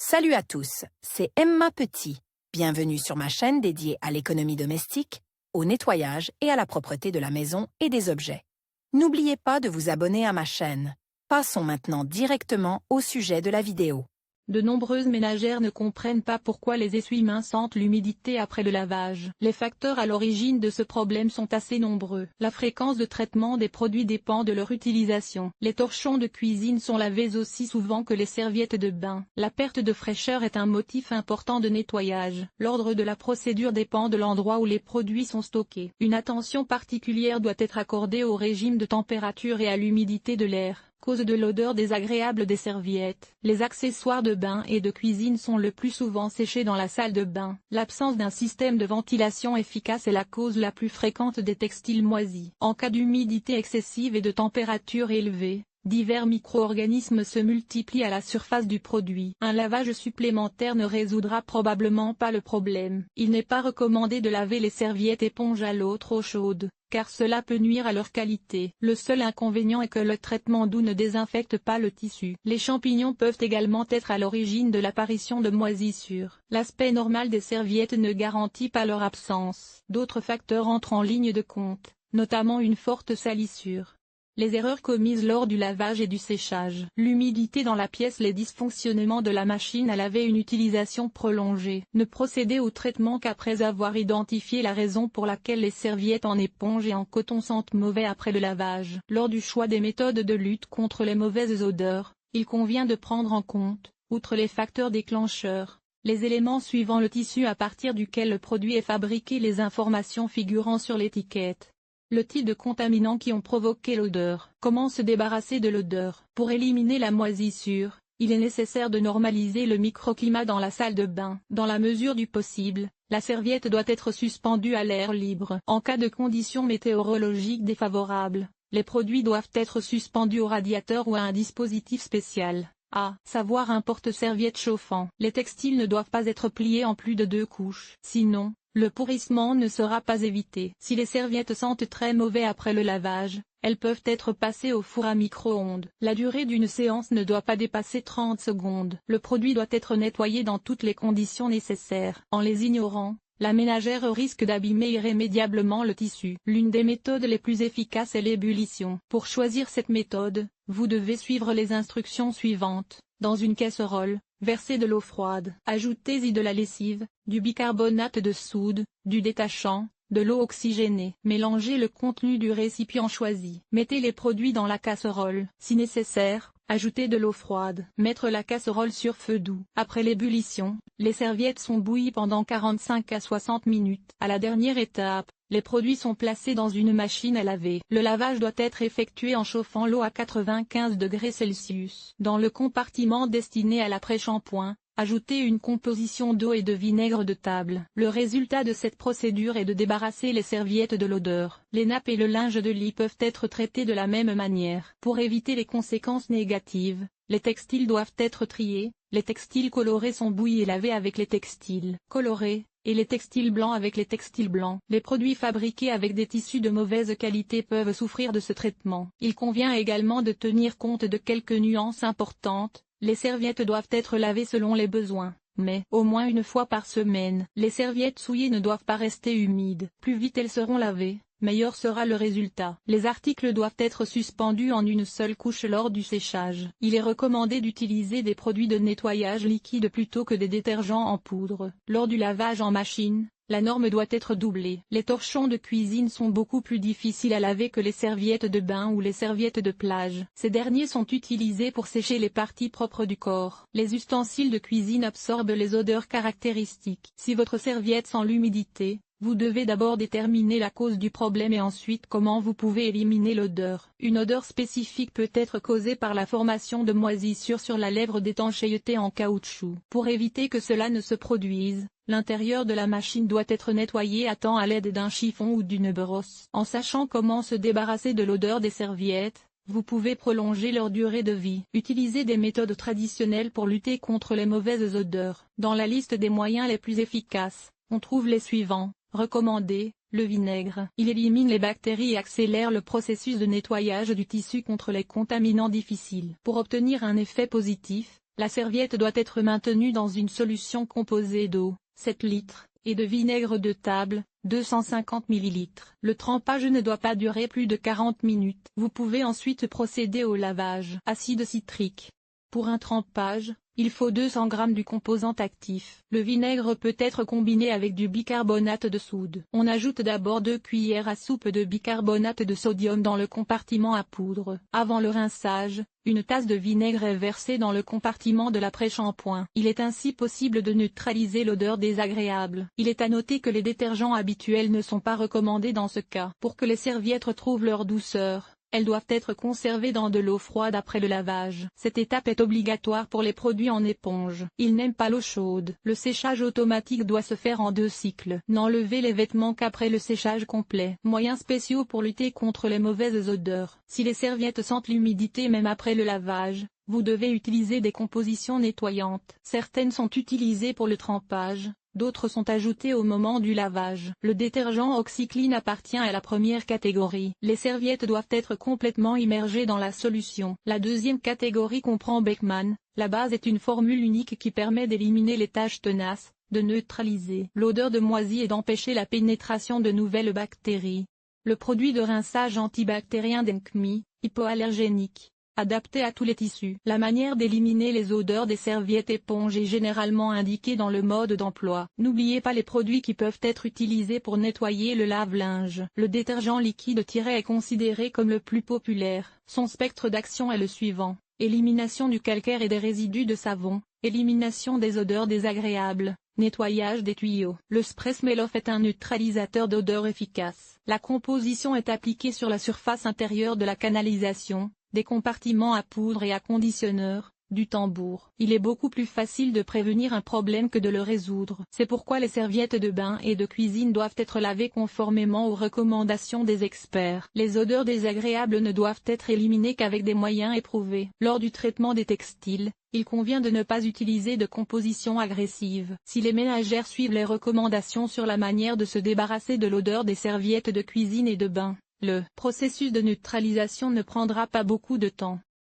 Salut à tous, c'est Emma Petit. Bienvenue sur ma chaîne dédiée à l'économie domestique, au nettoyage et à la propreté de la maison et des objets. N'oubliez pas de vous abonner à ma chaîne. Passons maintenant directement au sujet de la vidéo. De nombreuses ménagères ne comprennent pas pourquoi les essuie-mains sentent l'humidité après le lavage. Les facteurs à l'origine de ce problème sont assez nombreux. La fréquence de traitement des produits dépend de leur utilisation. Les torchons de cuisine sont lavés aussi souvent que les serviettes de bain. La perte de fraîcheur est un motif important de nettoyage. L'ordre de la procédure dépend de l'endroit où les produits sont stockés. Une attention particulière doit être accordée au régime de température et à l'humidité de l'air, cause de l'odeur désagréable des serviettes. Les accessoires de bain et de cuisine sont le plus souvent séchés dans la salle de bain. L'absence d'un système de ventilation efficace est la cause la plus fréquente des textiles moisis. En cas d'humidité excessive et de température élevée, divers micro-organismes se multiplient à la surface du produit. Un lavage supplémentaire ne résoudra probablement pas le problème. Il n'est pas recommandé de laver les serviettes éponges à l'eau trop chaude, car cela peut nuire à leur qualité. Le seul inconvénient est que le traitement doux ne désinfecte pas le tissu. Les champignons peuvent également être à l'origine de l'apparition de moisissures. L'aspect normal des serviettes ne garantit pas leur absence. D'autres facteurs entrent en ligne de compte, notamment une forte salissure. Les erreurs commises lors du lavage et du séchage. L'humidité dans la pièce, les dysfonctionnements de la machine à laver, une utilisation prolongée. Ne procéder au traitement qu'après avoir identifié la raison pour laquelle les serviettes en éponge et en coton sentent mauvais après le lavage. Lors du choix des méthodes de lutte contre les mauvaises odeurs, il convient de prendre en compte, outre les facteurs déclencheurs, les éléments suivant: le tissu à partir duquel le produit est fabriqué, les informations figurant sur l'étiquette, le type de contaminants qui ont provoqué l'odeur. Comment se débarrasser de l'odeur? Pour éliminer la moisissure, il est nécessaire de normaliser le microclimat dans la salle de bain. Dans la mesure du possible, la serviette doit être suspendue à l'air libre. En cas de conditions météorologiques défavorables, les produits doivent être suspendus au radiateur ou à un dispositif spécial, à savoir un porte-serviette chauffant. Les textiles ne doivent pas être pliés en plus de 2 couches. Sinon, le pourrissement ne sera pas évité. Si les serviettes sentent très mauvais après le lavage, elles peuvent être passées au four à micro-ondes. La durée d'une séance ne doit pas dépasser 30 secondes. Le produit doit être nettoyé dans toutes les conditions nécessaires. En les ignorant, la ménagère risque d'abîmer irrémédiablement le tissu. L'une des méthodes les plus efficaces est l'ébullition. Pour choisir cette méthode, vous devez suivre les instructions suivantes. Dans une casserole, versez de l'eau froide. Ajoutez-y de la lessive, du bicarbonate de soude, du détachant, de l'eau oxygénée. Mélangez le contenu du récipient choisi. Mettez les produits dans la casserole. Si nécessaire, ajoutez de l'eau froide. Mettre la casserole sur feu doux. Après l'ébullition, les serviettes sont bouillies pendant 45 à 60 minutes. À la dernière étape, les produits sont placés dans une machine à laver. Le lavage doit être effectué en chauffant l'eau à 95 degrés Celsius. Dans le compartiment destiné à l'après-shampoing, ajoutez une composition d'eau et de vinaigre de table. Le résultat de cette procédure est de débarrasser les serviettes de l'odeur. Les nappes et le linge de lit peuvent être traités de la même manière. Pour éviter les conséquences négatives, les textiles doivent être triés. Les textiles colorés sont bouillis et lavés avec les textiles colorés, et les textiles blancs avec les textiles blancs. Les produits fabriqués avec des tissus de mauvaise qualité peuvent souffrir de ce traitement. Il convient également de tenir compte de quelques nuances importantes. Les serviettes doivent être lavées selon les besoins, mais au moins une fois par semaine. Les serviettes souillées ne doivent pas rester humides. Plus vite elles seront lavées, meilleur sera le résultat. Les articles doivent être suspendus en une seule couche lors du séchage. Il est recommandé d'utiliser des produits de nettoyage liquide plutôt que des détergents en poudre. Lors du lavage en machine, la norme doit être doublée. Les torchons de cuisine sont beaucoup plus difficiles à laver que les serviettes de bain ou les serviettes de plage. Ces derniers sont utilisés pour sécher les parties propres du corps. Les ustensiles de cuisine absorbent les odeurs caractéristiques. Si votre serviette sent l'humidité, vous devez d'abord déterminer la cause du problème et ensuite comment vous pouvez éliminer l'odeur. Une odeur spécifique peut être causée par la formation de moisissures sur la lèvre d'étanchéité en caoutchouc. Pour éviter que cela ne se produise, l'intérieur de la machine doit être nettoyé à temps à l'aide d'un chiffon ou d'une brosse. En sachant comment se débarrasser de l'odeur des serviettes, vous pouvez prolonger leur durée de vie. Utilisez des méthodes traditionnelles pour lutter contre les mauvaises odeurs. Dans la liste des moyens les plus efficaces, on trouve les suivants. Recommandé, le vinaigre. Il élimine les bactéries et accélère le processus de nettoyage du tissu contre les contaminants difficiles. Pour obtenir un effet positif, La serviette doit être maintenue dans une solution composée d'eau, 7 litres, et de vinaigre de table, 250 ml. Le trempage ne doit pas durer plus de 40 minutes. Vous pouvez ensuite procéder au lavage. Acide citrique. Pour un trempage, il faut 200 g du composant actif. Le vinaigre peut être combiné avec du bicarbonate de soude. On ajoute d'abord 2 cuillères à soupe de bicarbonate de sodium dans le compartiment à poudre. Avant le rinçage, une tasse de vinaigre est versée dans le compartiment de l'après-shampoing. Il est ainsi possible de neutraliser l'odeur désagréable. Il est à noter que les détergents habituels ne sont pas recommandés dans ce cas. Pour que les serviettes retrouvent leur douceur, elles doivent être conservées dans de l'eau froide après le lavage. Cette étape est obligatoire pour les produits en éponge. Ils n'aiment pas l'eau chaude. Le séchage automatique doit se faire en 2 cycles. N'enlevez les vêtements qu'après le séchage complet. Moyens spéciaux pour lutter contre les mauvaises odeurs. Si les serviettes sentent l'humidité même après le lavage, vous devez utiliser des compositions nettoyantes. Certaines sont utilisées pour le trempage. D'autres sont ajoutées au moment du lavage. Le détergent OxiClean appartient à la première catégorie. Les serviettes doivent être complètement immergées dans la solution. La deuxième catégorie comprend Beckman. La base est une formule unique qui permet d'éliminer les taches tenaces, de neutraliser l'odeur de moisi et d'empêcher la pénétration de nouvelles bactéries. Le produit de rinçage antibactérien Denkmi, hypoallergénique, adapté à tous les tissus. La manière d'éliminer les odeurs des serviettes éponges est généralement indiquée dans le mode d'emploi. N'oubliez pas les produits qui peuvent être utilisés pour nettoyer le lave-linge. Le détergent liquide est considéré comme le plus populaire. Son spectre d'action est le suivant: élimination du calcaire et des résidus de savon, élimination des odeurs désagréables, nettoyage des tuyaux. Le spray Smell-Off est un neutralisateur d'odeur efficace. La composition est appliquée sur la surface intérieure de la canalisation, des compartiments à poudre et à conditionneur, du tambour. Il est beaucoup plus facile de prévenir un problème que de le résoudre. C'est pourquoi les serviettes de bain et de cuisine doivent être lavées conformément aux recommandations des experts. Les odeurs désagréables ne doivent être éliminées qu'avec des moyens éprouvés. Lors du traitement des textiles, il convient de ne pas utiliser de composition agressive. Si les ménagères suivent les recommandations sur la manière de se débarrasser de l'odeur des serviettes de cuisine et de bain, le processus de neutralisation ne prendra pas beaucoup de temps.